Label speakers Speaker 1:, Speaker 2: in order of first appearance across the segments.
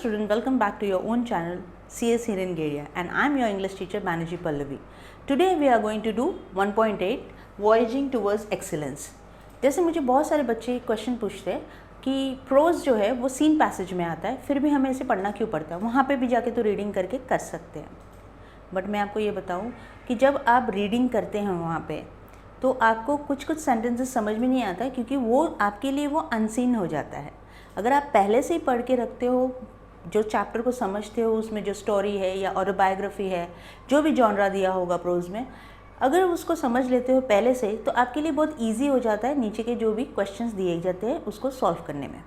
Speaker 1: student, welcome back to your own channel CS Hiren Geria, and I am your English teacher Banerjee Pallavi. Today we are going to do 1.8 Voyaging towards Excellence. जैसे मुझे बहुत सारे बच्चे question पूछते हैं कि pros जो है वो सीन पैसेज में आता है, फिर भी हमें इसे पढ़ना क्यों पड़ता है, वहाँ पे भी जाके तो रीडिंग करके कर सकते हैं. बट मैं आपको ये बताऊँ कि जब आप रीडिंग करते हैं वहाँ पे तो आपको कुछ कुछ सेंटेंसेस समझ में नहीं आता, क्योंकि वो आपके लिए वो अनसीन हो जाता है. अगर आप पहले से ही पढ़ के रखते हो, जो चैप्टर को समझते हो, उसमें जो स्टोरी है या ऑटोबायोग्राफी है, जो भी जॉनरा दिया होगा प्रोज में, अगर उसको समझ लेते हो पहले से, तो आपके लिए बहुत इजी हो जाता है नीचे के जो भी क्वेश्चंस दिए जाते हैं उसको सॉल्व करने में.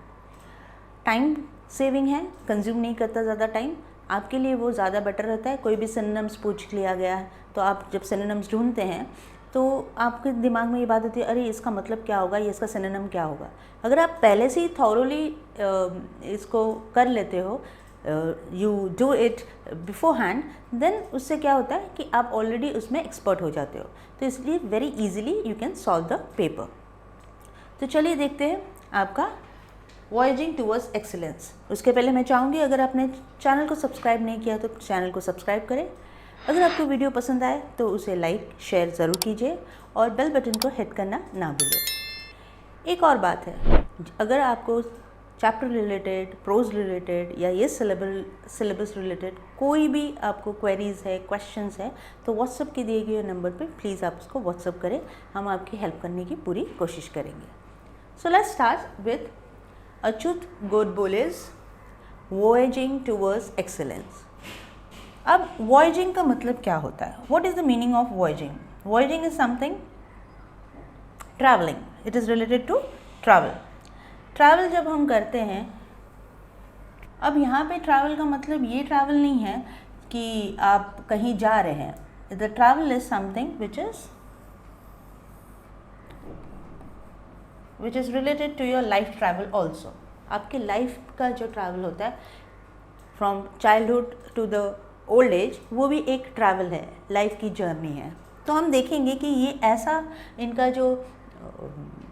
Speaker 1: टाइम सेविंग है, कंज्यूम नहीं करता ज़्यादा टाइम, आपके लिए वो ज़्यादा बेटर रहता है. कोई भी सिनोनिम्स पूछ लिया गया है तो आप जब सिनोनिम्स ढूंढते हैं तो आपके दिमाग में ये बात होती है, अरे इसका मतलब क्या होगा, ये इसका सिनोनिम क्या होगा. अगर आप पहले से ही थॉरोली इसको कर लेते हो, you do it beforehand, then उससे क्या होता है कि आप ऑलरेडी उसमें एक्सपर्ट हो जाते हो. तो इसलिए very easily you can solve the paper. तो चलिए देखते हैं आपका वॉयजिंग टूवर्ड्स एक्सीलेंस. उसके पहले मैं चाहूँगी, अगर आपने चैनल को सब्सक्राइब नहीं किया तो चैनल को सब्सक्राइब करें. अगर आपको वीडियो पसंद आए तो उसे लाइक शेयर ज़रूर कीजिए और बेल बटन को हिट करना ना भूलिए. एक और बात है, अगर आपको चैप्टर रिलेटेड, प्रोज रिलेटेड या ये सिलेबस रिलेटेड कोई भी आपको क्वेरीज़ है, क्वेश्चंस है, तो व्हाट्सएप के दिए गए नंबर पे प्लीज़ आप उसको व्हाट्सएप करें. हम आपकी हेल्प करने की पूरी कोशिश करेंगे. So let's start with Achyut Godbole's voyaging towards excellence. अब वॉयजिंग का मतलब क्या होता है? What is the meaning of voyaging? Voyaging is something travelling. It is related to travel. Travel जब हम करते हैं, अब यहाँ पे ट्रैवल का मतलब ये ट्रैवल नहीं है कि आप कहीं जा रहे हैं. The travel is something which is related to your life travel also. आपके लाइफ का जो ट्रैवल होता है from childhood to the old age, वो भी एक ट्रैवल है, लाइफ की जर्नी है. तो हम देखेंगे कि ये ऐसा, इनका जो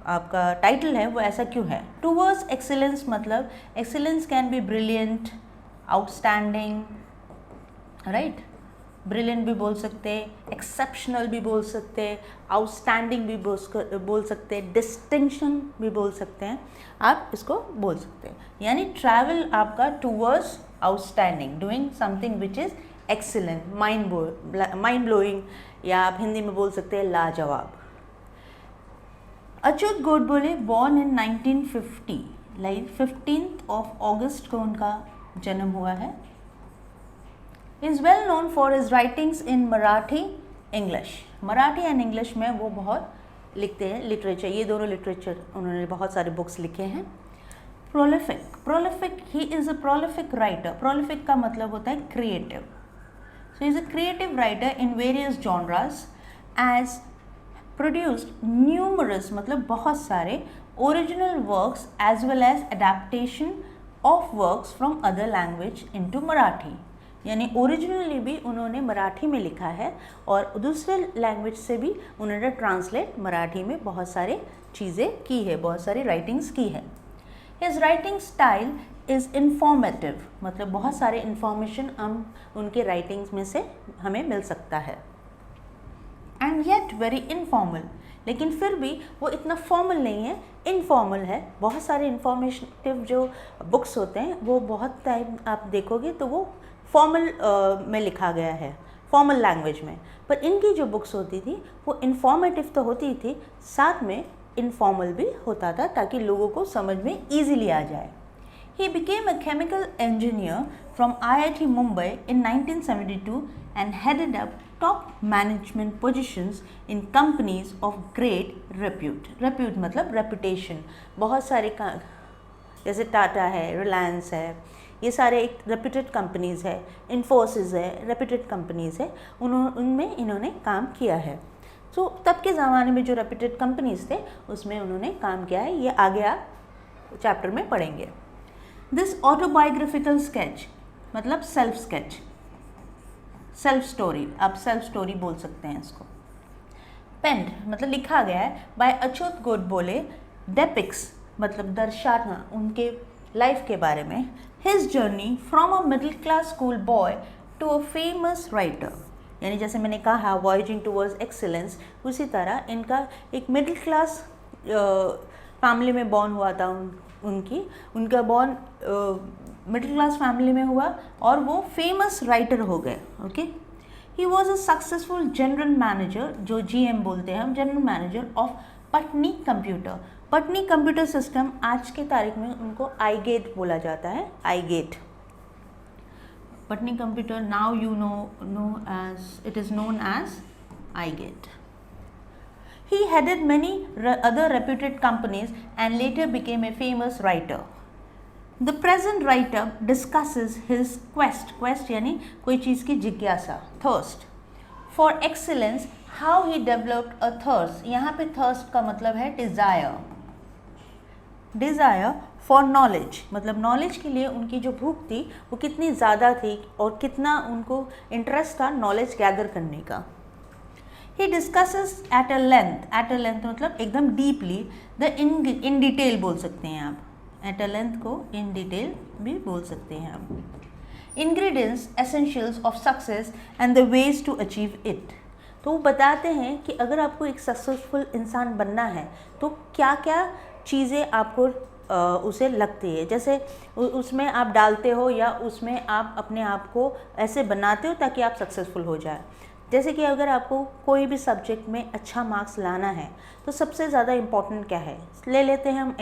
Speaker 1: आपका टाइटल है वो ऐसा क्यों है. टूवर्ड्स एक्सीलेंस मतलब excellence can be brilliant, outstanding, right. Brilliant भी बोल सकते, एक्सेप्शनल भी बोल सकते, आउटस्टैंडिंग भी बोल सकते, डिस्टिंक्शन भी बोल सकते हैं. आप इसको बोल सकते हैं. यानी ट्रैवल आपका towards outstanding, doing something which is excellent, mind blowing, या आप हिंदी में बोल सकते हैं लाजवाब. Achyut Godbole born in 1950, like 15 अगस्त को उनका जन्म हुआ है. Is well known for his writings in Marathi, English. Marathi and English में वो बहुत लिखते हैं. लिटरेचर, ये दोनों लिटरेचर, उन्होंने बहुत सारे बुक्स लिखे हैं. Prolific, he is a prolific writer. Prolific का मतलब होता है creative. So is a creative writer in various genres, has produced numerous, मतलब बहुत सारे original works as well as adaptation of works from other language into Marathi. यानी originally भी उन्होंने मराठी में लिखा है और दूसरे लैंग्वेज से भी उन्होंने ट्रांसलेट मराठी में बहुत सारे चीज़ें की है, बहुत सारी राइटिंग्स की है. His writing style is informative, मतलब बहुत सारे इंफॉर्मेशन हम उनके राइटिंग्स में से हमें मिल सकता है. एंड येट वेरी इनफॉर्मल, लेकिन फिर भी वो इतना फॉर्मल नहीं है, इनफॉर्मल है. बहुत सारे इंफॉर्मेटिव जो बुक्स होते हैं वो बहुत टाइम आप देखोगे तो वो फॉर्मल में लिखा गया है, फॉर्मल लैंग्वेज में. पर इनकी जो बुक्स होती थी वो इन्फॉर्मेटिव तो होती थी, साथ में इनफॉर्मल भी होता था, ताकि लोगों को समझ में ईजिली आ जाए. He became a chemical engineer from IIT Mumbai in 1972 and headed up top management positions in companies of great repute. Repute मतलब reputation. बहुत सारे जैसे टाटा है, रिलायंस है, ये सारे एक रेप्यूटेड कंपनीज़ है. इन्फोसिस है, रेप्यूटेड कंपनीज़ है, उनमें इन्होंने काम किया है. तो तब के ज़माने में जो रेप्यूटेड कंपनीज़ थे उसमें उन्होंने काम किया है. ये आगे आप चैप्टर में पढ़ेंगे. दिस ऑटोबायोग्राफिकल स्केच मतलब सेल्फ स्केच, सेल्फ स्टोरी, आप सेल्फ स्टोरी बोल सकते हैं इसको. पेंड मतलब लिखा गया है बाय अच्युत गोडबोले. डेपिक्स मतलब दर्शाना उनके लाइफ के बारे में. His journey from a middle class school boy to a famous writer. यानी जैसे मैंने कहा वॉयजिंग टूवर्ड्स एक्सीलेंस, उसी तरह इनका एक मिडिल क्लास फैमिली में बॉर्न हुआ था। उनका बॉर्न मिडिल क्लास फैमिली में हुआ और वो फेमस राइटर हो गए। Okay, he was a successful general manager, जो GM बोलते हैं हम, general manager of Patni Computer. Patni Computer Systems आज के तारीख में उनको आईगेट बोला जाता है, iGate. Patni Computer now you know as, it is known as iGate. He headed many other reputed companies and later became a famous writer. The present writer discusses his quest यानी कोई चीज़ की जिज्ञासा, thirst for excellence, how he developed a thirst। यहाँ पे thirst का मतलब है desire for knowledge, मतलब knowledge के लिए उनकी जो भूख थी वो कितनी ज़्यादा थी और कितना उनको इंटरेस्ट था knowledge gather करने का। He discusses at a length मतलब एकदम deeply, in detail बोल सकते हैं आप, at a length को in detail भी बोल सकते हैं आप। Ingredients, essentials of success and the ways to achieve it। तो वो बताते हैं कि अगर आपको एक सक्सेसफुल इंसान बनना है तो क्या क्या चीज़ें आपको उसे लगती है, जैसे उसमें आप डालते हो या उसमें आप अपने आप को ऐसे बनाते हो ताकि आप सक्सेसफुल हो जाए। जैसे कि अगर आपको कोई भी सब्जेक्ट में अच्छा मार्क्स लाना है तो सबसे ज़्यादा इम्पॉर्टेंट क्या है, ले लेते हैं हम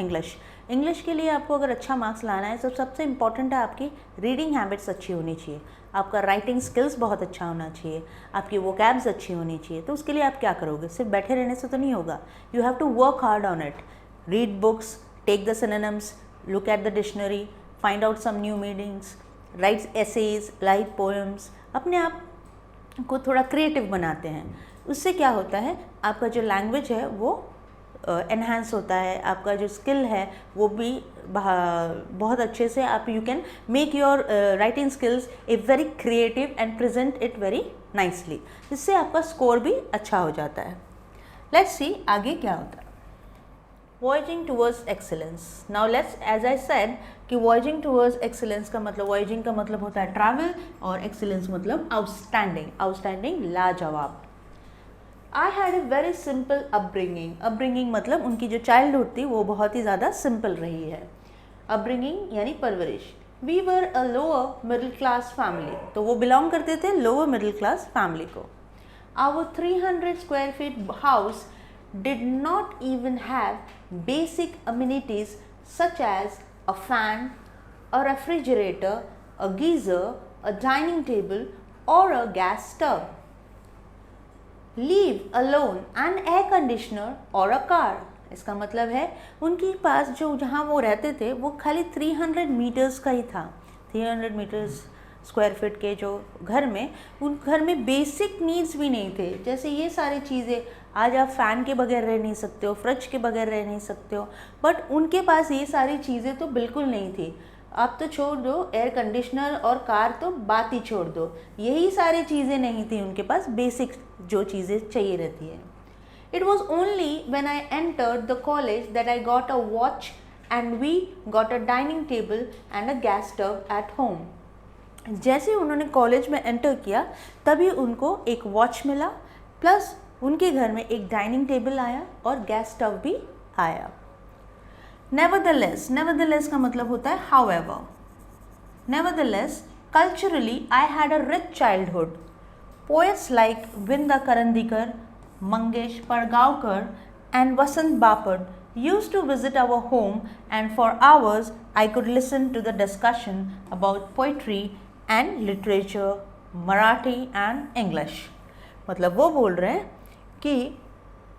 Speaker 1: इंग्लिश के लिए आपको अगर अच्छा मार्क्स लाना है तो सबसे इम्पॉर्टेंट है आपकी रीडिंग हैबिट्स अच्छी होनी चाहिए, आपका राइटिंग स्किल्स बहुत अच्छा होना चाहिए, आपकी वोकैब्स अच्छी होनी चाहिए। तो उसके लिए आप क्या करोगे, सिर्फ बैठे रहने से तो नहीं होगा, you have to work hard on it, read books, take the synonyms, look at the dictionary, find out some new meanings, write essays, write poems, अपने आप को थोड़ा क्रिएटिव बनाते हैं। उससे क्या होता है, आपका जो लैंग्वेज है वो एनहांस होता है, आपका जो स्किल है वो भी बहुत अच्छे से आप you can make your writing skills a very creative and present it very nicely, जिससे आपका स्कोर भी अच्छा हो जाता है। लेट्स सी आगे क्या होता है। Voyaging towards excellence, now let's, as I said कि वॉयजिंग टूवर्ड्स एक्सीलेंस का मतलब, वॉयजिंग का मतलब होता है ट्रैवल और एक्सीलेंस मतलब आउटस्टैंडिंग, लाजवाब। I had a very simple upbringing मतलब उनकी जो चाइल्डहुड थी वो बहुत ही ज़्यादा सिंपल रही है। अपब्रिंगिंग यानी परवरिश। We were a lower middle class family, तो वो बिलोंग करते थे लोअर मिडिल क्लास फैमिली को। Our 300 square feet house did not even have basic amenities such as a fan, a refrigerator, a geyser, a dining table or a gas stove, leave alone an air conditioner or a car। इसका मतलब है उनके पास जो जहाँ वो रहते थे वो खाली 300 मीटर्स का ही था, 300 मीटर्स स्क्वायर फीट के जो घर में, उन घर में बेसिक नीड्स भी नहीं थे। जैसे ये सारी चीज़ें, आज आप फ़ैन के बगैर रह नहीं सकते हो, फ्रिज के बगैर रह नहीं सकते हो, बट उनके पास ये सारी चीज़ें तो बिल्कुल नहीं थी। आप तो छोड़ दो, एयर कंडीशनर और कार तो बात ही छोड़ दो, यही सारी चीज़ें नहीं थी उनके पास, बेसिक जो चीज़ें चाहिए रहती है। It was only when I entered the college that I got a watch and we got a dining table and a gas stove at home. जैसे उन्होंने कॉलेज में एंटर किया तभी उनको एक वॉच मिला, प्लस उनके घर में एक डाइनिंग टेबल आया और गैस स्टव भी आया। नेवरदलेस का मतलब होता है however। Nevertheless, culturally I had a rich childhood. Poets like Vinda Karandikar, Mangesh Pargaonkar and Vasant Bapad used to visit our home, and for hours I could listen to the discussion about poetry and literature, Marathi and English। मतलब वो बोल रहे हैं कि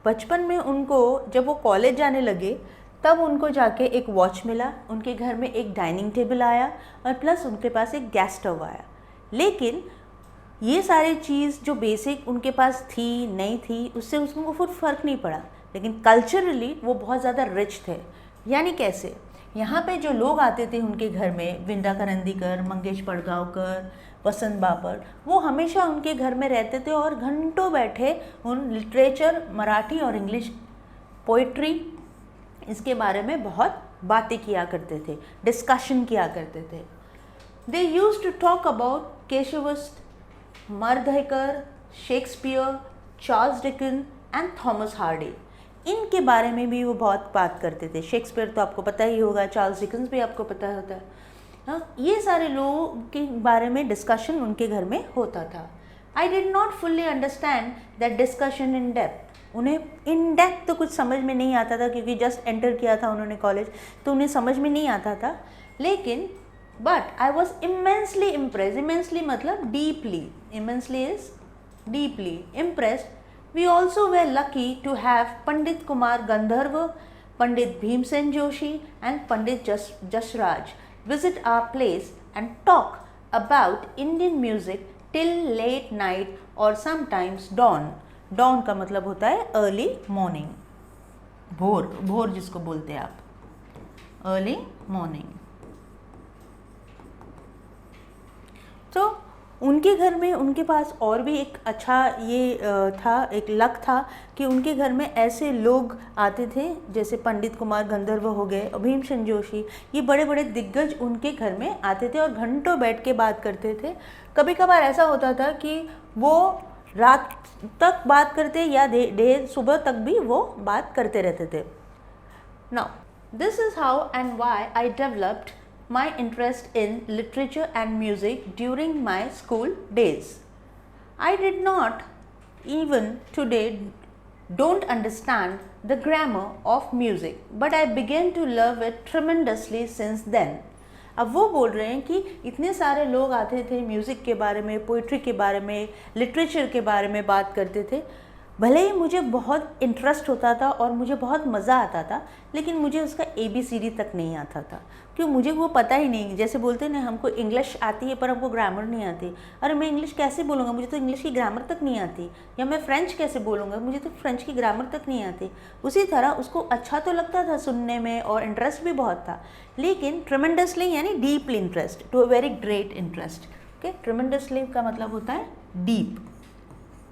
Speaker 1: बचपन में उनको जब वो कॉलेज जाने लगे तब उनको जाके एक वॉच मिला, उनके घर में एक डाइनिंग टेबल आया और प्लस उनके पास एक गैस स्टव आया। लेकिन ये सारी चीज़ जो बेसिक उनके पास थी नहीं थी उससे उसको कुछ फ़र्क नहीं पड़ा, लेकिन कल्चरली वो बहुत ज़्यादा रिच थे। यानी कैसे, यहाँ पे जो लोग आते थे उनके घर में, विंदा करंदीकर, मंगेश पड़गांवकर, वसंत बापट, वो हमेशा उनके घर में रहते थे और घंटों बैठे उन लिटरेचर, मराठी और इंग्लिश पोइट्री, इसके बारे में बहुत बातें किया करते थे, डिस्कशन किया करते थे। They use to talk about Keshavsut, Mardhekar, Shakespeare, Charles Dickens and Thomas Hardy. इनके बारे में भी वो बहुत बात करते थे। शेक्सपियर तो आपको पता ही होगा, चार्ल्स डिकन्स भी आपको पता होता है। हाँ, ये सारे लोगों के बारे में डिस्कशन उनके घर में होता था। आई did not fully understand that discussion in depth. उन्हें इन डेप्थ तो कुछ समझ में नहीं आता था, क्योंकि जस्ट एंटर किया था उन्होंने कॉलेज, तो उन्हें समझ में नहीं आता था। लेकिन but I was immensely impress, immensely मतलब deeply, immensely is deeply impressed. We also were lucky to have Pandit Kumar Gandharva, Pandit Bhimsen Joshi and Pandit Jasraj visit our place and talk about Indian music till late night or sometimes dawn. Dawn का मतलब होता है early morning, भोर, भोर जिसको बोलते हैं आप, early morning। तो उनके घर में, उनके पास और भी एक अच्छा ये था, एक लक था कि उनके घर में ऐसे लोग आते थे जैसे पंडित कुमार गंधर्व हो गए, भीमसेन जोशी, ये बड़े बड़े दिग्गज उनके घर में आते थे और घंटों बैठ के बात करते थे। कभी कभार ऐसा होता था कि वो रात तक बात करते या देर सुबह तक भी वो बात करते रहते थे। Now this is how and why I developed my interest in literature and music during my school days. I did not even today don't understand the grammar of music, but I began to love it tremendously since then. अब वो बोल रहे हैं कि इतने सारे लोग आते थे, म्यूज़िक के बारे में, पोइट्री के बारे में, लिटरेचर के बारे में बात करते थे। भले ही मुझे बहुत इंटरेस्ट होता था और मुझे बहुत मज़ा आता था, लेकिन मुझे उसका ABCD तक नहीं आता था, क्यों मुझे वो पता ही नहीं। जैसे बोलते हैं ना, हमको इंग्लिश आती है पर हमको ग्रामर नहीं आती। अरे मैं इंग्लिश कैसे बोलूँगा, मुझे तो इंग्लिश की ग्रामर तक नहीं आती। या मैं फ्रेंच कैसे बोलूँगा, मुझे तो फ्रेंच की ग्रामर तक नहीं आती। उसी तरह उसको अच्छा तो लगता था सुनने में और इंटरेस्ट भी बहुत था, लेकिन ट्रेमेंडसली यानी deeply interest, to a very great interest. Okay, tremendously का मतलब होता है डीप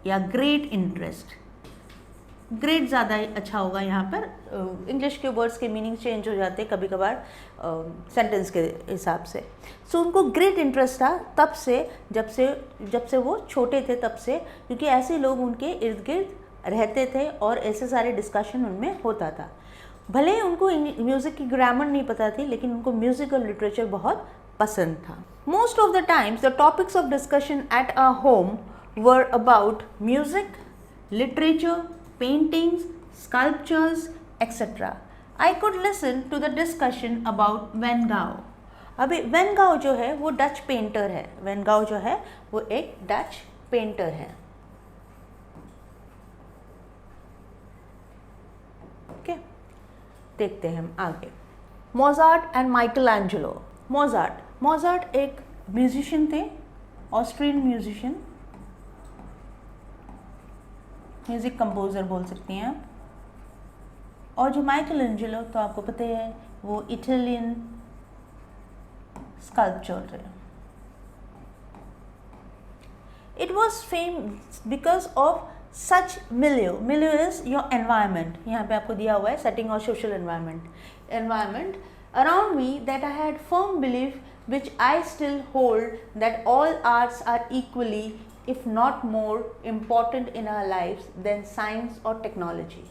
Speaker 1: या ग्रेट इंटरेस्ट। ग्रेट ज़्यादा अच्छा होगा यहाँ पर, इंग्लिश के वर्ड्स के मीनिंग चेंज हो जाते हैं कभी कभार सेंटेंस के हिसाब से। सो उनको ग्रेट इंटरेस्ट था तब से, जब से वो छोटे थे तब से, क्योंकि ऐसे लोग उनके इर्द गिर्द रहते थे और ऐसे सारे डिस्कशन उनमें होता था। भले उनको म्यूज़िक की ग्रामर नहीं पता थी, लेकिन उनको म्यूज़िक और लिटरेचर बहुत पसंद था। Most of the times the topics of discussion at our home were about music, literature, paintings, sculptures, etc. I could listen to the discussion about Van Gogh. अभी वैन गाओ जो है वो डच पेंटर है। Van गाओ जो है वो एक डच पेंटर है। ओके, देखते हैं हम आगे। Mozart and Michael Angelo. Mozart एक म्यूजिशियन थे, ऑस्ट्रियन म्यूजिशियन, म्यूज़िक कंपोज़र बोल सकती हैं आप। और जो माइकल एंजेलो तो आपको पता है वो इटालियन स्कल्पचर है। It was famous because of such मिलियो। मिलियो इज योर एनवायरमेंट, यहाँ पे आपको दिया हुआ है सेटिंग और social environment around me that I had firm belief which I still hold that all arts are equally, if not more, important in our lives than science or technology.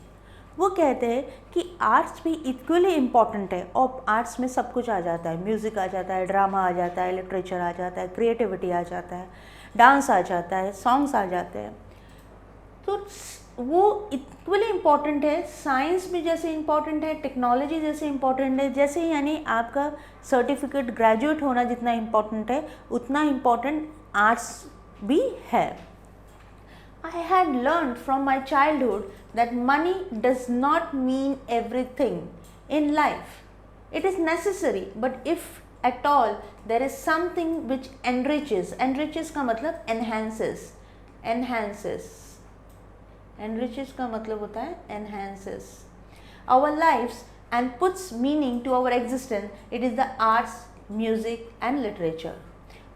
Speaker 1: वो कहते हैं कि आर्ट्स भी equally important है और arts में सब कुछ आ जाता है। म्यूज़िक आ जाता है, ड्रामा आ जाता है, लिटरेचर आ जाता है, क्रिएटिविटी आ जाता है, डांस आ जाता है, सॉन्ग्स आ जाते हैं। तो वो इक्वली इम्पॉर्टेंट है, साइंस भी जैसे इम्पॉर्टेंट है, टेक्नोलॉजी जैसे इम्पॉर्टेंट है। जैसे यानी आपका सर्टिफिकेट ग्रेजुएट होना जितना इम्पॉर्टेंट है, उतना इम्पॉर्टेंट आर्ट्स भी है। I had learned from my childhood that money does not mean everything in life. It is necessary, but if at all there is something which enriches, enriches का मतलब enhances, enriches का मतलब होता है enhances our lives and puts meaning to our existence. It is the arts, music and literature.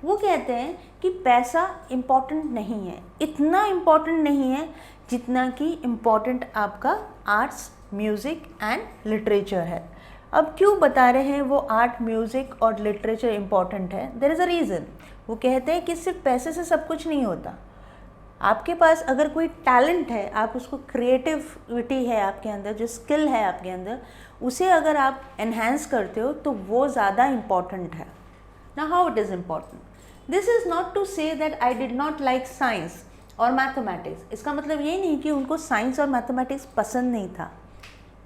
Speaker 1: वो कहते हैं कि पैसा इम्पॉर्टेंट नहीं है, इतना इम्पॉर्टेंट नहीं है जितना कि इम्पॉर्टेंट आपका आर्ट्स, म्यूज़िक एंड लिटरेचर है। अब क्यों बता रहे हैं वो आर्ट, म्यूज़िक और लिटरेचर इम्पॉर्टेंट है? There is a reason. वो कहते हैं कि सिर्फ पैसे से सब कुछ नहीं होता। आपके पास अगर कोई टैलेंट है, आप उसको, क्रिएटिविटी है आपके अंदर, जो स्किल है आपके अंदर, उसे अगर आप एनहेंस करते हो तो वो ज़्यादा इम्पॉर्टेंट है ना। How it is important? This is not to say that I did not like science और मैथमेटिक्स। इसका मतलब ये नहीं कि उनको साइंस और मैथमेटिक्स पसंद नहीं था।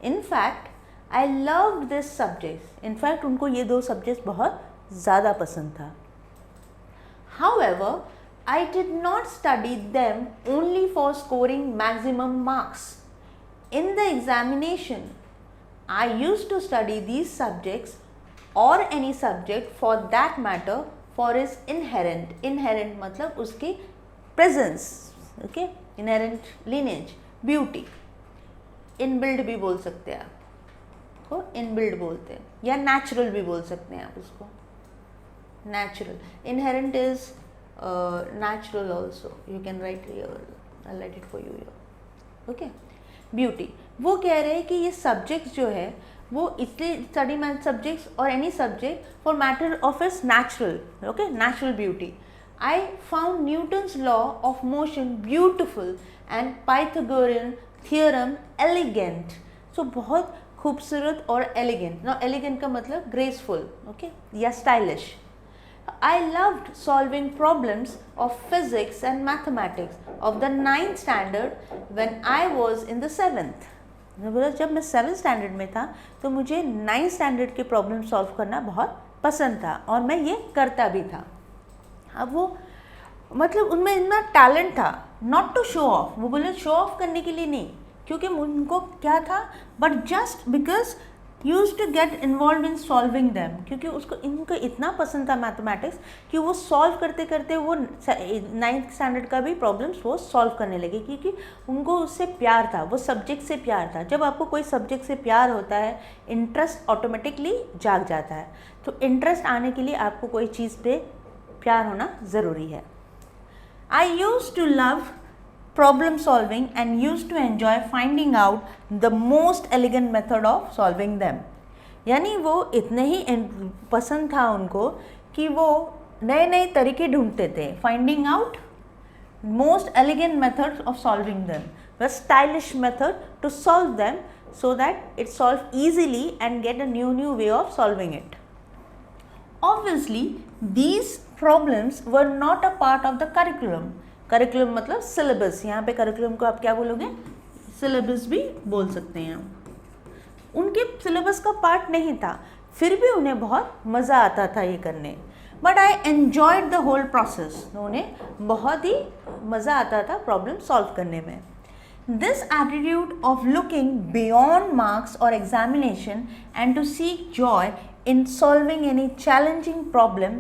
Speaker 1: In fact I loved this subjects. In fact उनको ये दो सब्जेक्ट्स बहुत ज़्यादा पसंद था। However, I did not study them only for scoring maximum marks. In the examination, I used to study these subjects or any subject for that matter for its inherent. Inherent मतलब उसकी presence, okay? Inherent lineage, beauty. Inbuilt भी बोल सकते हैं आप, को inbuilt बोलते हैं, या natural भी बोल सकते हैं आप उसको। Natural. Inherent is natural also. You can write here. I'll write it for you here. Okay. Beauty. वो कह रहे हैं कि ये subjects जो है वो इसलिए study math subjects or any subject for matter of its natural, okay, natural beauty. I found Newton's law of motion beautiful and Pythagorean theorem elegant. So बहुत खूबसूरत और elegant. Now elegant का मतलब graceful, okay, या stylish. I loved solving problems of physics and mathematics of the 9th standard when I was in the 7th. जब मैं 7th standard में था तो मुझे 9th स्टैंडर्ड के प्रॉब्लम सॉल्व करना बहुत पसंद था और मैं ये करता भी था। अब वो मतलब उनमें इतना टैलेंट था, नॉट टू शो ऑफ। वो बोले शो ऑफ करने के लिए नहीं, क्योंकि उनको क्या था, but just because use to get involve in solving them, क्योंकि उसको इनको इतना पसंद था मैथमेटिक्स कि वो सॉल्व करते करते वो 9th स्टैंडर्ड का भी प्रॉब्लम्स वो सॉल्व करने लगे, क्योंकि उनको उससे प्यार था, वो सब्जेक्ट से प्यार था। जब आपको कोई सब्जेक्ट से प्यार होता है, इंटरेस्ट ऑटोमेटिकली जाग जाता है। तो इंटरेस्ट आने के लिए आपको कोई चीज़ पे प्यार होना ज़रूरी है। I use to love problem solving and used to enjoy finding out the most elegant method of solving them. यानी वो इतने ही पसंद था उनको कि वो नए नए तरीके ढूंढते थे, finding out most elegant methods of solving them, the stylish method to solve them so that it solve easily and get a new way of solving it. Obviously, these problems were not a part of the curriculum. Curriculum मतलब syllabus, यहाँ पे curriculum को आप क्या बोलोगे, syllabus भी बोल सकते हैं। उनके सिलेबस का पार्ट नहीं था, फिर भी उन्हें बहुत मज़ा आता था ये करने। But I enjoyed the whole process, उन्हें बहुत ही मज़ा आता था प्रॉब्लम सॉल्व करने में। This attitude of looking beyond marks और examination and to seek joy in solving any challenging problem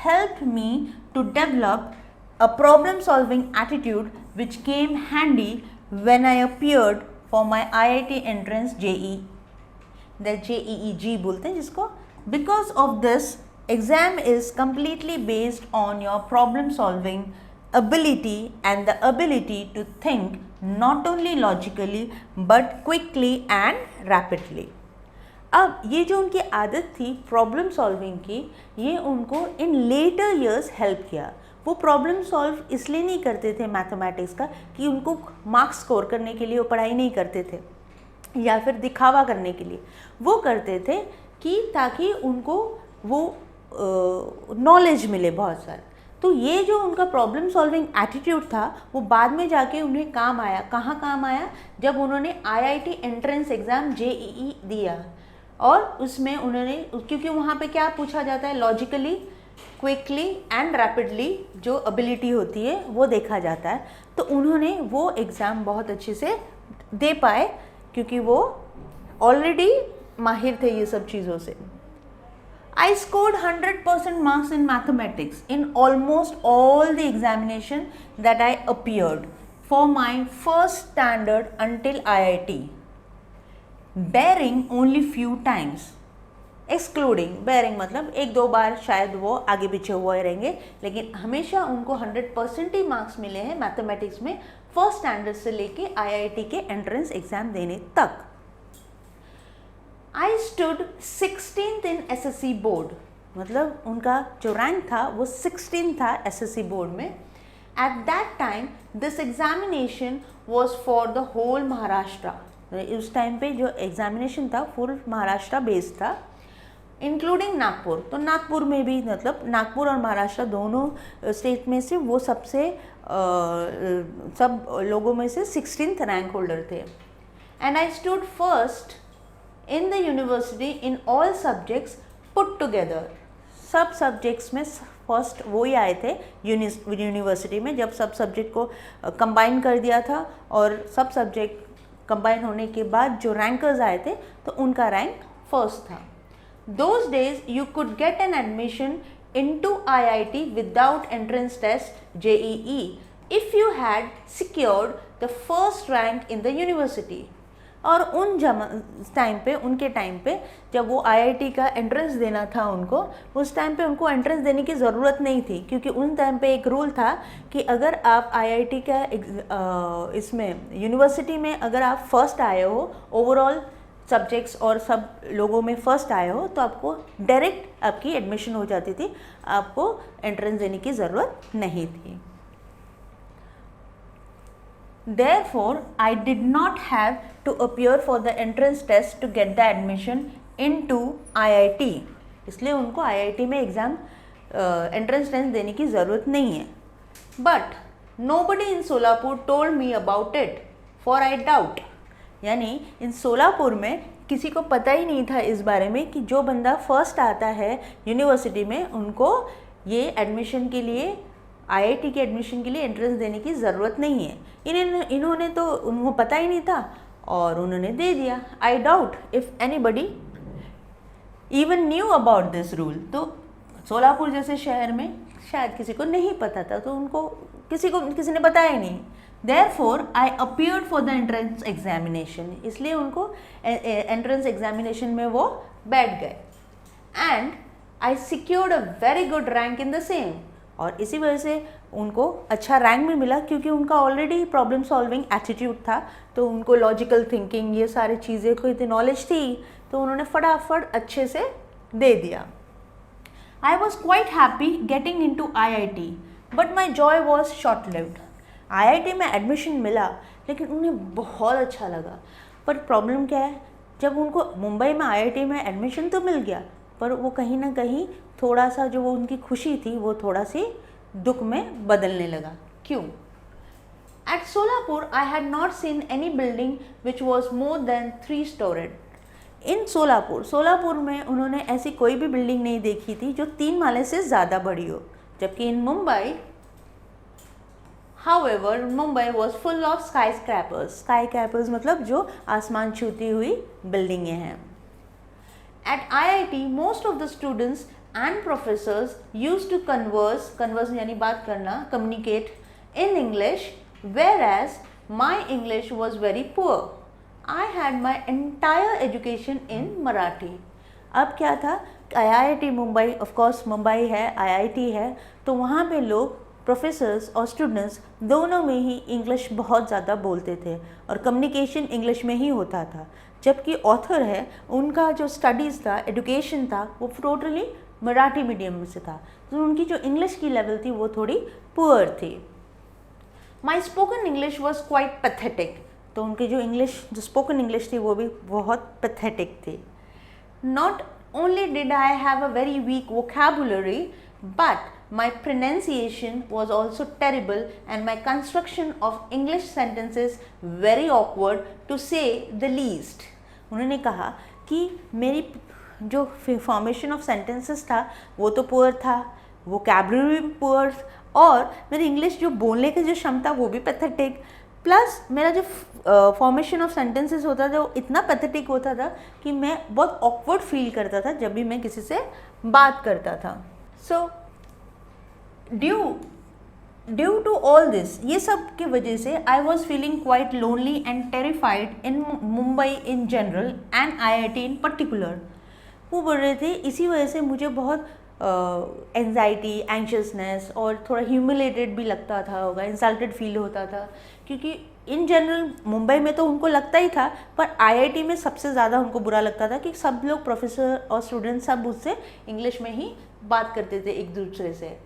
Speaker 1: helped me to develop a problem solving attitude which came handy when I appeared for my IIT entrance JEE, that JEE बोलते हैं जिसको। Because of this, exam is completely based on your problem solving ability and the ability to think not only logically but quickly and rapidly. अब ये जो उनकी आदत थी problem solving की, ये उनको इन लेटर ईयर्स हेल्प किया। वो प्रॉब्लम सॉल्व इसलिए नहीं करते थे मैथमेटिक्स का कि उनको मार्क्स स्कोर करने के लिए वो पढ़ाई नहीं करते थे या फिर दिखावा करने के लिए, वो करते थे कि ताकि उनको वो नॉलेज मिले बहुत सारा। तो ये जो उनका प्रॉब्लम सॉल्विंग एटीट्यूड था वो बाद में जाके उन्हें काम आया। कहाँ काम आया? जब उन्होंने IIT एंट्रेंस एग्ज़ाम JEE दिया और उसमें उन्होंने, क्योंकि वहाँ पे क्या पूछा जाता है, लॉजिकली, क्विकली एंड रैपिडली जो एबिलिटी होती है वो देखा जाता है। तो उन्होंने वो एग्ज़ाम बहुत अच्छे से दे पाए क्योंकि वो ऑलरेडी माहिर थे ये सब चीज़ों से। I scored 100% marks in mathematics in almost all the examination that I appeared for my first standard until IIT. Bearing only few times, excluding, bearing मतलब एक दो बार शायद वो आगे पीछे हुए रहेंगे, लेकिन हमेशा उनको 100% ही मार्क्स मिले हैं मैथमेटिक्स में फर्स्ट स्टैंडर्ड से लेके IIT के एंट्रेंस एग्ज़ाम देने तक। I stood 16th in SSC board, मतलब उनका जो रैंक था वो 16 था SSC बोर्ड में. At that time this examination was for the whole Maharashtra. उस टाइम पे जो एग्जामिनेशन था फुल महाराष्ट्र बेस्ड था, इंक्लूडिंग नागपुर. तो नागपुर में भी, मतलब नागपुर और महाराष्ट्र दोनों स्टेट में से वो सबसे सब लोगों में से 16th रैंक होल्डर थे. And I stood first in the university in all subjects put together. सब सब्जेक्ट्स में फर्स्ट वो ही आए थे यूनिवर्सिटी में, जब सब सब्जेक्ट को कंबाइन कर दिया था और सब सब्जेक्ट कंबाइन होने के बाद जो रैंकर्स आए थे तो उनका रैंक फर्स्ट था. Those days you could get an admission into IIT without entrance test JEE if you had secured the first rank in the university. और उन टाइम पे, उनके टाइम पे जब वो IIT का एंट्रेंस देना था उनको, उस टाइम पे उनको एंट्रेंस देने की ज़रूरत नहीं थी, क्योंकि उन टाइम पे एक रूल था कि अगर आप IIT का इसमें यूनिवर्सिटी में अगर आप फर्स्ट आए हो, ओवरऑल सब्जेक्ट्स और सब लोगों में फर्स्ट आए हो, तो आपको डायरेक्ट आपकी एडमिशन हो जाती थी, आपको एंट्रेंस देने की ज़रूरत नहीं थी. Therefore, I did not have to appear for the entrance test to get the admission into IIT. इसलिए उनको IIT में एग्ज़ाम एंट्रेंस टेस्ट देने की ज़रूरत नहीं है. But nobody in Solapur told me about it, for I doubt. यानी इन सोलापुर में किसी को पता ही नहीं था इस बारे में कि जो बंदा फर्स्ट आता है यूनिवर्सिटी में, उनको ये एडमिशन के लिए, IIT के एडमिशन के लिए एंट्रेंस देने की ज़रूरत नहीं है. इन्होंने तो उनको पता ही नहीं था और उन्होंने दे दिया. I doubt if anybody even knew about this rule. तो सोलापुर जैसे शहर में शायद किसी को नहीं पता था, तो उनको किसी ने बताया ही नहीं. Therefore, I appeared for the entrance examination. इसलिए उनको entrance examination में वो बैठ गए. And I secured a very good rank in the same. और इसी वजह से उनको अच्छा रैंक भी मिला, क्योंकि उनका ऑलरेडी प्रॉब्लम सॉल्विंग एटीट्यूड था, तो उनको लॉजिकल थिंकिंग, ये सारी चीज़ें को इतनी नॉलेज थी, तो उन्होंने फटाफट अच्छे से दे दिया. I was quite happy getting into IIT, but my joy was short-lived. IIT में एडमिशन मिला, लेकिन उन्हें बहुत अच्छा लगा. पर प्रॉब्लम क्या है, जब उनको मुंबई में IIT में एडमिशन तो मिल गया, पर वो कहीं ना कहीं थोड़ा सा जो वो उनकी खुशी थी वो थोड़ा सी दुख में बदलने लगा. क्यों? At Solapur I had not seen any building which was more than 3-storied. इन सोलापुर में उन्होंने ऐसी कोई भी बिल्डिंग नहीं देखी थी जो 3 माले से ज़्यादा बड़ी हो. जबकि इन Mumbai, however, Mumbai was full of skyscrapers. Skyscrapers मतलब जो आसमान छूती हुई बिल्डिंगें हैं. At IIT, most of the students and professors used to converse यानी बात करना, communicate in English, whereas my English was very poor. I had my entire education in Marathi. अब क्या था, IIT Mumbai, of course Mumbai है, IIT है, तो वहाँ पे लोग प्रोफेसर्स और स्टूडेंट्स दोनों में ही इंग्लिश बहुत ज़्यादा बोलते थे और कम्युनिकेशन इंग्लिश में ही होता था. जबकि ऑथर है, उनका जो स्टडीज़ था, एजुकेशन था, वो टोटली मराठी मीडियम में से था, तो उनकी जो इंग्लिश की लेवल थी वो थोड़ी पुअर थी. My spoken English was quite pathetic. तो उनकी जो स्पोकन इंग्लिश थी वो भी बहुत पैथेटिक थी. Not only did I have a very weak vocabulary, but my pronunciation was also terrible and my construction of English sentences very awkward to say the least. उन्होंने कहा कि मेरी जो फॉर्मेशन ऑफ सेंटेंसेस था वो तो poor था, vocabulary भी पुअर, और मेरी इंग्लिश जो बोलने की जो क्षमता वो भी पैथेटिक, प्लस मेरा जो फॉर्मेशन ऑफ सेंटेंसेस होता था वो इतना पैथेटिक होता था कि मैं बहुत ऑकवर्ड फील करता था जब भी मैं किसी से बात करता था. So due to all this, ये सब की वजह से I was feeling quite lonely and terrified in Mumbai in general and IIT in particular. वो बोल रहे थे इसी वजह से मुझे बहुत एंजाइटी, एंशियसनेस और थोड़ा ह्यूमिलेटेड भी लगता था होगा, इंसल्टेड फील होता था, क्योंकि इन जनरल मुंबई में तो उनको लगता ही था, पर आईआईटी में सबसे ज़्यादा उनको बुरा लगता था कि सब लोग प्रोफेसर और स्टूडेंट सब उससे इंग्लिश में ही बात करते थे एक दूसरे से।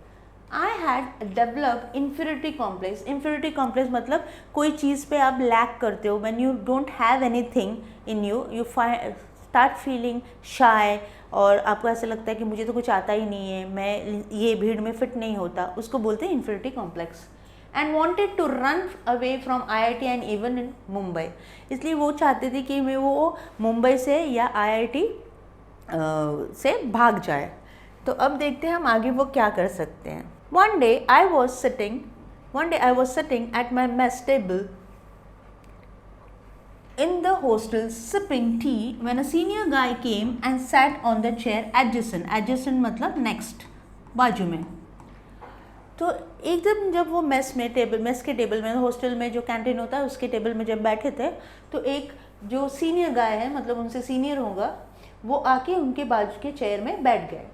Speaker 1: I had developed inferiority complex. Inferiority complex मतलब कोई चीज़ पे आप लैक करते हो, when you don't have anything in you, you start feeling shy, और आपको ऐसा लगता है कि मुझे तो कुछ आता ही नहीं है, मैं ये भीड़ में फिट नहीं होता, उसको बोलते हैं inferiority complex. And wanted to run away from IIT and even in Mumbai. इसलिए वो चाहते थे कि मैं वो मुंबई से या IIT से भाग जाए। तो अब देखते हैं हम आगे वो क्या कर सकते हैं। One day I was sitting at my mess table in the hostel sipping tea when a senior guy came and sat on the chair adjacent. Adjacent मतलब next, बाजू में। तो एकदम जब वो मेस के टेबल में, हॉस्टल में जो कैंटीन होता है उसके टेबल में जब बैठे थे, तो एक जो सीनियर गाय है, मतलब उनसे सीनियर होगा, वो आके उनके बाजू के चेयर में बैठ गए।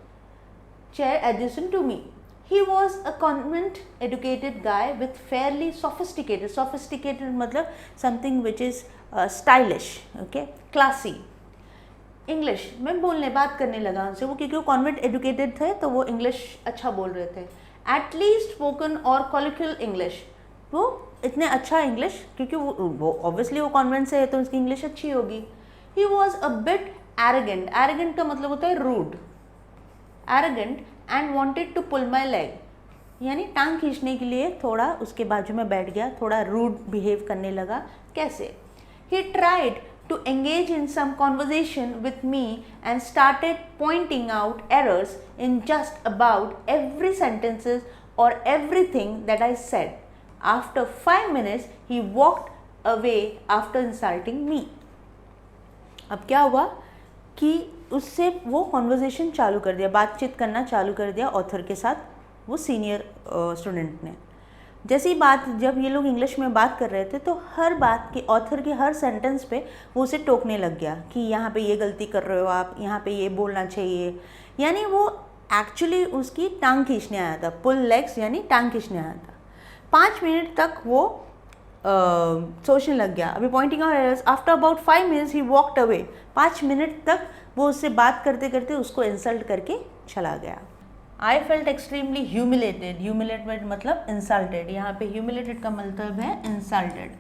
Speaker 1: Chair adjacent to me. He was a convent educated guy with fairly sophisticated मतलब something which is stylish, okay, classy English में बात करने लगा उनसे, वो क्योंकि वो कॉन्वेंट एजुकेटेड थे तो वो इंग्लिश अच्छा बोल रहे थे। एट लीस्ट स्पोकन और कॉलिक्यूल इंग्लिश, वो इतने अच्छा इंग्लिश, क्योंकि वो ऑब्वियसली वो कॉन्वेंट से है तो उसकी इंग्लिश अच्छी होगी। He was a bit arrogant का मतलब होता है rude, arrogant and wanted to pull my leg, यानी टांग खींचने के लिए थोड़ा उसके बाजू में बैठ गया, थोड़ा रूड बिहेव करने लगा। कैसे? He tried to engage in some conversation with me and started pointing out errors in just about every sentences or everything that I said. After 5 minutes, he walked away after insulting me. अब क्या हुआ कि उससे वो conversation चालू कर दिया, बातचीत करना चालू कर दिया ऑथर के साथ, वो सीनियर स्टूडेंट ने। जैसी बात, जब ये लोग इंग्लिश में बात कर रहे थे तो हर बात के ऑथर के हर सेंटेंस पे वो उसे टोकने लग गया कि यहाँ पे ये गलती कर रहे हो आप, यहाँ पे ये बोलना चाहिए, यानी वो एक्चुअली उसकी टांग खींचने आया था, पुल लेग्स यानी टांग खींचने आया था। 5 मिनट तक वो सोचने लग गया। अभी pointing out errors, after about 5 minutes he walked away. 5 minute तक वो उससे बात करते करते उसको इंसल्ट करके चला गया। I felt extremely humiliated. Humiliated मतलब insulted. यहाँ पे humiliated का मतलब है insulted.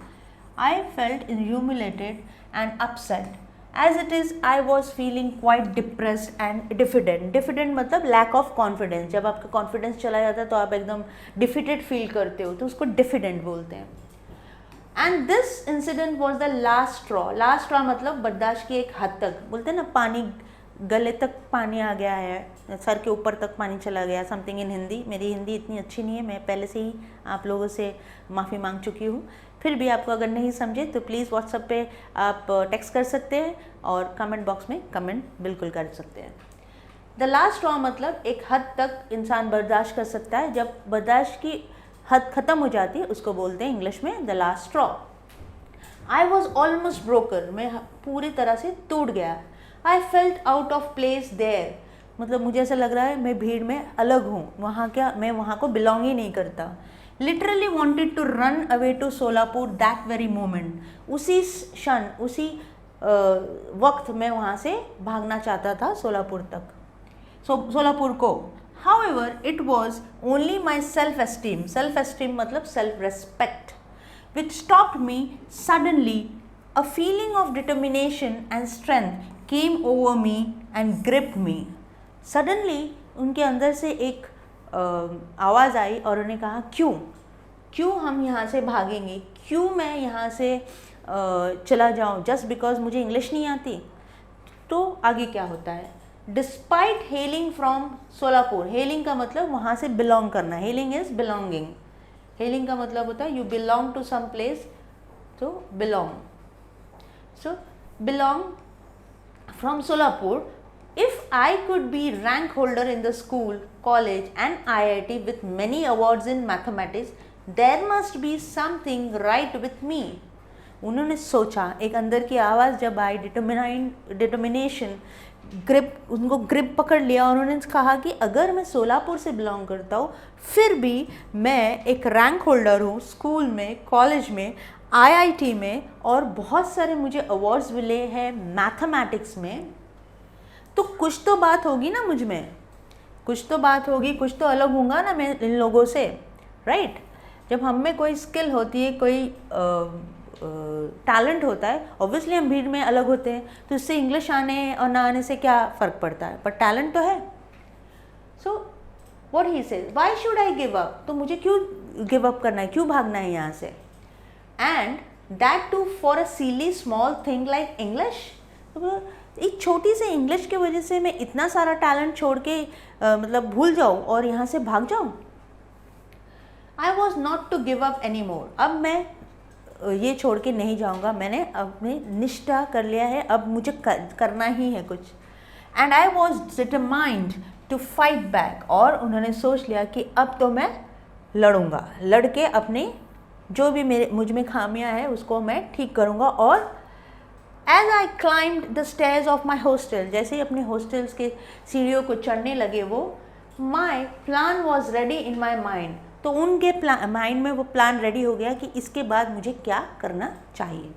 Speaker 1: I felt humiliated and upset. As it is, I was feeling quite depressed and diffident. Diffident मतलब lack of confidence. जब आपका confidence चला जाता है तो आप एकदम defeated feel करते हो, तो उसको diffident बोलते हैं। And this incident was the last straw. Last straw मतलब बर्दाश्त की एक हद तक, बोलते हैं ना पानी गले तक पानी आ गया है, सर के ऊपर तक पानी चला गया, समथिंग इन हिंदी। मेरी हिंदी इतनी अच्छी नहीं है, मैं पहले से ही आप लोगों से माफ़ी मांग चुकी हूँ। फिर भी आपको अगर नहीं समझे तो प्लीज़ व्हाट्सएप पे आप टेक्स्ट कर सकते हैं और कमेंट बॉक्स में कमेंट बिल्कुल कर सकते हैं। द लास्ट स्ट्रॉ मतलब एक हद तक इंसान बर्दाश्त कर सकता है, जब बर्दाश्त की हद ख़त्म हो जाती है उसको बोलते हैं इंग्लिश में the last straw. I was almost broken, मैं पूरी तरह से टूट गया। I felt out of place there, मतलब मुझे ऐसा लग रहा है मैं भीड़ में अलग हूँ, वहाँ क्या, मैं वहाँ को बिलोंग ही नहीं करता। Literally wanted to run away to Solapur that very moment, उसी क्षण, उसी वक्त मैं वहाँ से भागना चाहता था सोलापुर तक, सोलापुर को। However it was only my self esteem, self esteem मतलब self respect, which stopped me suddenly. A feeling of determination and strength came over me and gripped me. Suddenly उनके अंदर से एक आवाज़ आई और उन्होंने कहा क्यों हम यहाँ से भागेंगे, क्यों मैं यहाँ से चला जाऊँ जस्ट बिकॉज मुझे इंग्लिश नहीं आती। तो आगे क्या होता है, despite hailing from Solapur, hailing का मतलब वहाँ से बिलोंग करना, हेलिंग इज़ बिलोंगिंग, हेलिंग का मतलब होता है you belong to some place, तो belong. So, belong from Solapur. If I could be rank holder in the school, college and IIT with many awards in mathematics, there must be something right with me. उन्होंने सोचा, एक अंदर की आवाज़ जब आई, determination, grip, उनको grip पकड़ लिया और उन्होंने कहा कि अगर मैं सोलापुर से बिलोंग करता हूँ, फिर भी मैं एक रैंक होल्डर हूँ स्कूल में, कॉलेज में, IIT में, और बहुत सारे मुझे अवार्ड्स मिले हैं मैथमेटिक्स में, तो कुछ तो बात होगी ना मुझ में, कुछ तो बात होगी, कुछ तो अलग होगा ना मैं इन लोगों से, राइट? जब हम में कोई स्किल होती है, कोई टैलेंट होता है, ऑब्वियसली हम भीड़ में अलग होते हैं, तो इससे इंग्लिश आने और ना आने से क्या फ़र्क पड़ता है, पर टैलेंट तो है। So what he says, why should I give up? तो मुझे क्यों गिव अप करना है, क्यों भागना है यहाँ से? And that too for a silly small thing like English. एक छोटी सी इंग्लिश की वजह से मैं इतना सारा टैलेंट छोड़ के मतलब भूल जाऊँ और यहाँ से भाग जाऊँ? I was not to give up any more. अब मैं ये छोड़ के नहीं जाऊँगा, मैंने अपने निष्ठा कर लिया है, अब मुझे करना ही है कुछ। And I was determined to fight back. और उन्होंने सोच लिया कि अब तो मैं लड़ूंगा, लड़ के अपने जो भी मुझ में खामियां हैं उसको मैं ठीक करूँगा। और as I climbed the stairs of my hostel, जैसे ही अपने हॉस्टल्स के सीढ़ियों को चढ़ने लगे वो, my plan was ready in my mind. तो उनके माइंड में वो प्लान रेडी हो गया कि इसके बाद मुझे क्या करना चाहिए।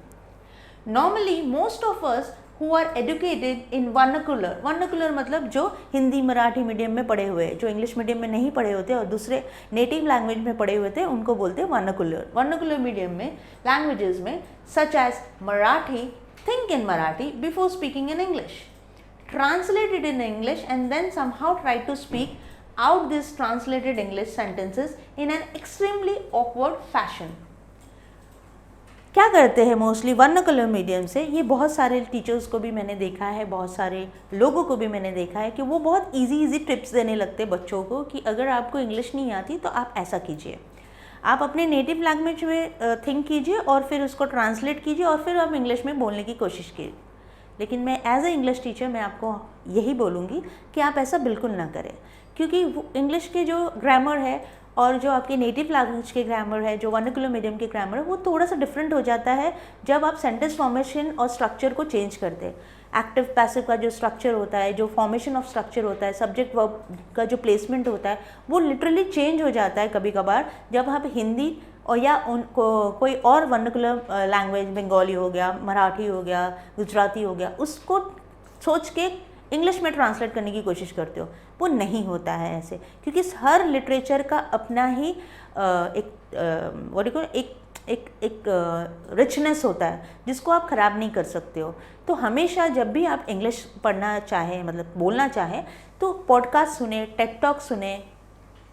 Speaker 1: Normally most of us who are educated in vernacular, vernacular मतलब जो हिंदी मराठी मीडियम में पढ़े हुए हैं, जो इंग्लिश मीडियम में नहीं पढ़े होते और दूसरे नेटिव लैंग्वेज में पढ़े हुए थे, उनको बोलते हैं वर्नाकुलर। वर्नाकुलर मीडियम में लैंग्वेजेस में such as Marathi, think in Marathi before speaking in English, translate it in English and then somehow try to speak out these translated English sentences in an extremely awkward fashion. क्या करते हैं mostly vernacular medium से, ये बहुत सारे teachers को भी मैंने देखा है, बहुत सारे लोगों को भी मैंने देखा है कि वो बहुत इजी टिप्स देने लगते हैं बच्चों को कि अगर आपको इंग्लिश नहीं आती तो आप ऐसा कीजिए, आप अपने नेटिव लैंग्वेज में थिंक कीजिए और फिर उसको ट्रांसलेट कीजिए और फिर आप इंग्लिश में बोलने की कोशिश कीजिए। लेकिन मैं एज ए इंग्लिश टीचर मैं आपको यही बोलूँगी कि आप ऐसा बिल्कुल ना करें, क्योंकि इंग्लिश के जो ग्रामर है और जो आपके नेटिव लैंग्वेज के ग्रामर है, जो वर्नाकुलर मीडियम के ग्रामर है, वो थोड़ा सा डिफरेंट हो जाता है जब आप सेंटेंस फॉर्मेशन और स्ट्रक्चर को चेंज करते हैं। एक्टिव पैसिव का जो स्ट्रक्चर होता है, जो फॉर्मेशन ऑफ स्ट्रक्चर होता है, सब्जेक्ट वर्ब का जो प्लेसमेंट होता है, वो लिटरली चेंज हो जाता है कभी कभार जब आप हिंदी और या कोई और वर्नाकुलर लैंग्वेज, बंगाली हो गया, मराठी हो गया, गुजराती हो गया, उसको सोच के इंग्लिश में ट्रांसलेट करने की कोशिश करते हो। वो नहीं होता है ऐसे, क्योंकि हर लिटरेचर का अपना ही एक रिचनेस होता है जिसको आप ख़राब नहीं कर सकते हो। तो हमेशा जब भी आप इंग्लिश पढ़ना चाहें, मतलब बोलना चाहें, तो पॉडकास्ट सुने, टेड टॉक सुने,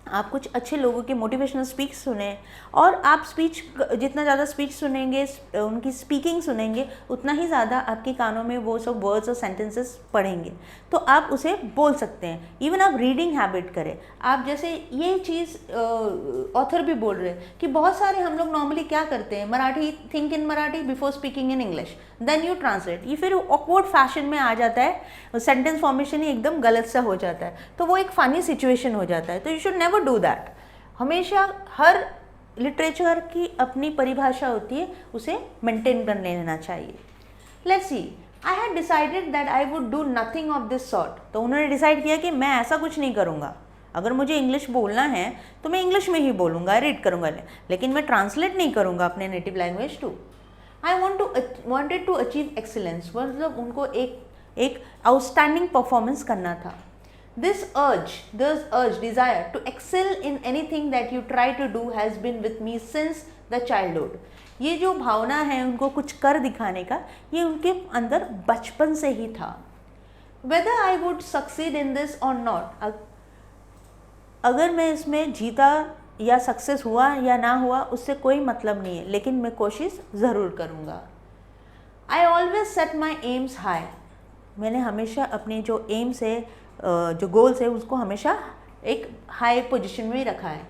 Speaker 1: आप कुछ अच्छे लोगों के मोटिवेशनल स्पीच सुने, और आप स्पीच जितना ज़्यादा स्पीच सुनेंगे, उनकी स्पीकिंग सुनेंगे, उतना ही ज़्यादा आपके कानों में वो सब वर्ड्स और सेंटेंसेस पढ़ेंगे, तो आप उसे बोल सकते हैं। इवन आप रीडिंग हैबिट करें, आप जैसे ये चीज़ ऑथर भी बोल रहे हैं कि बहुत सारे हम लोग नॉर्मली क्या करते हैं, Marathi, think in Marathi before speaking in English, then you translate. ये फिर ऑकवर्ड फैशन में आ जाता है, सेंटेंस फॉर्मेशन ही एकदम गलत सा हो जाता है, तो वो एक फ़नी सिचुएशन हो जाता है। तो you should never do that. हमेशा हर लिटरेचर की अपनी परिभाषा होती है, उसे मेंटेन कर लेना चाहिए। Let's see, I had decided that I would do nothing of this sort. तो उन्होंने डिसाइड किया कि मैं ऐसा कुछ नहीं करूँगा, अगर मुझे इंग्लिश बोलना है तो मैं इंग्लिश में ही बोलूँगा, रीड करूँगा, लेकिन मैं ट्रांसलेट नहीं करूँगा अपने native language to. I wanted to achieve excellence, मतलब उनको एक आउटस्टैंडिंग परफॉर्मेंस करना था। This desire to excel in anything that you try to do has been with me since the childhood. ये जो भावना है उनको कुछ कर दिखाने का, ये उनके अंदर बचपन से ही था। Whether I would succeed in this or not, अगर मैं इसमें जीता या सक्सेस हुआ या ना हुआ उससे कोई मतलब नहीं है, लेकिन मैं कोशिश ज़रूर करूँगा। I always set my aims high. मैंने हमेशा अपने जो एम्स है, जो गोल्स है, उसको हमेशा एक हाई पोजीशन में रखा है।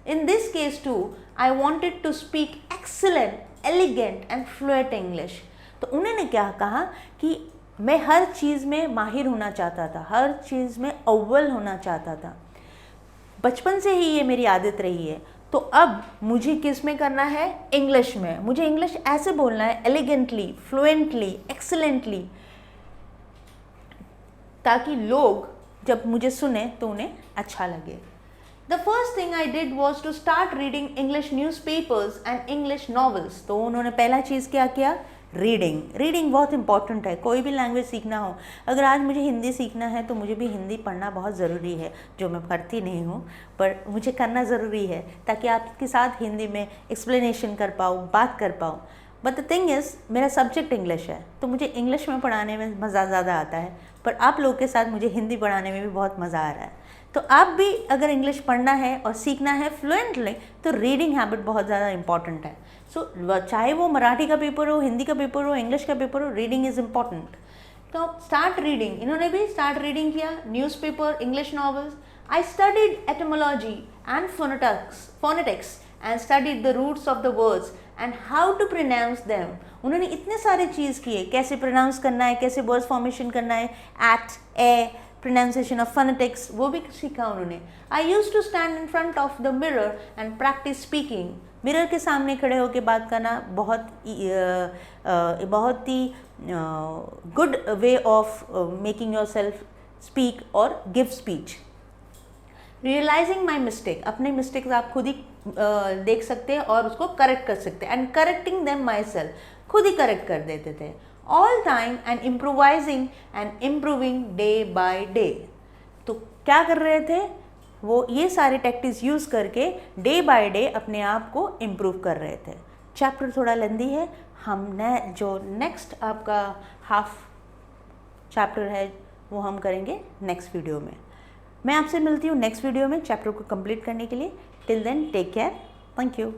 Speaker 1: In this case to I wanted to speak excellent, elegant and fluent English. तो उन्होंने क्या कहा कि मैं हर चीज़ में माहिर होना चाहता था, हर चीज़ में अव्वल होना चाहता था, बचपन से ही ये मेरी आदत रही है। तो अब मुझे किस में करना है, इंग्लिश में। मुझे इंग्लिश ऐसे बोलना है, एलिगेंटली, फ्लुएंटली, एक्सीलेंटली, ताकि लोग जब मुझे सुने तो उन्हें अच्छा लगे। The first thing I did was to start reading English newspapers and English novels. तो उन्होंने पहला चीज़ क्या किया? रीडिंग बहुत इंपॉर्टेंट है। कोई भी लैंग्वेज सीखना हो, अगर आज मुझे हिंदी सीखना है तो मुझे भी हिंदी पढ़ना बहुत ज़रूरी है, जो मैं पढ़ती नहीं हूँ पर मुझे करना ज़रूरी है ताकि आपके साथ हिंदी में एक्सप्लेनेशन कर पाऊँ, बात कर पाऊँ। बट द थिंग इज़, मेरा सब्जेक्ट इंग्लिश है तो मुझे इंग्लिश में पढ़ाने में मज़ा ज़्यादा आता है, पर आप लोगों के साथ मुझे हिंदी पढ़ाने में भी बहुत मज़ा आ रहा है। तो आप भी अगर इंग्लिश पढ़ना है और सीखना है फ्लुएंटली तो रीडिंग हैबिट बहुत ज़्यादा इंपॉर्टेंट है। सो चाहे वो मराठी का पेपर हो, हिंदी का पेपर हो, इंग्लिश का पेपर हो, रीडिंग इज़ इम्पॉर्टेंट। तो स्टार्ट रीडिंग, इन्होंने भी स्टार्ट रीडिंग किया, newspaper, English novels. I studied etymology and phonetics and studied the roots of the words and how to pronounce them. उन्होंने इतने सारे चीज़ किए, कैसे प्रोनाउंस करना है, कैसे वर्ड्स फॉर्मेशन करना है, at, a, pronunciation of phonetics, वो भी सीखा उन्होंने। I used to stand in front of the mirror and practice speaking. Mirror के सामने खड़े होकर बात करना बहुत ही good way of making yourself speak और give speech. Realising my mistake, अपने मिस्टेक्स आप खुद ही देख सकते हैं और उसको करेक्ट कर सकते हैं। And correcting them my self, खुद ही करेक्ट कर देते थे। All time and improvising and improving day by day. तो क्या कर रहे थे वो? ये सारे टैक्टिक्स यूज़ करके डे बाय डे अपने आप को इम्प्रूव कर रहे थे। चैप्टर थोड़ा लेंदी है, जो नेक्स्ट आपका हाफ चैप्टर है वो हम करेंगे नेक्स्ट वीडियो में। मैं आपसे मिलती हूँ नेक्स्ट वीडियो में चैप्टर को कंप्लीट करने के लिए। Till then take care, thank you.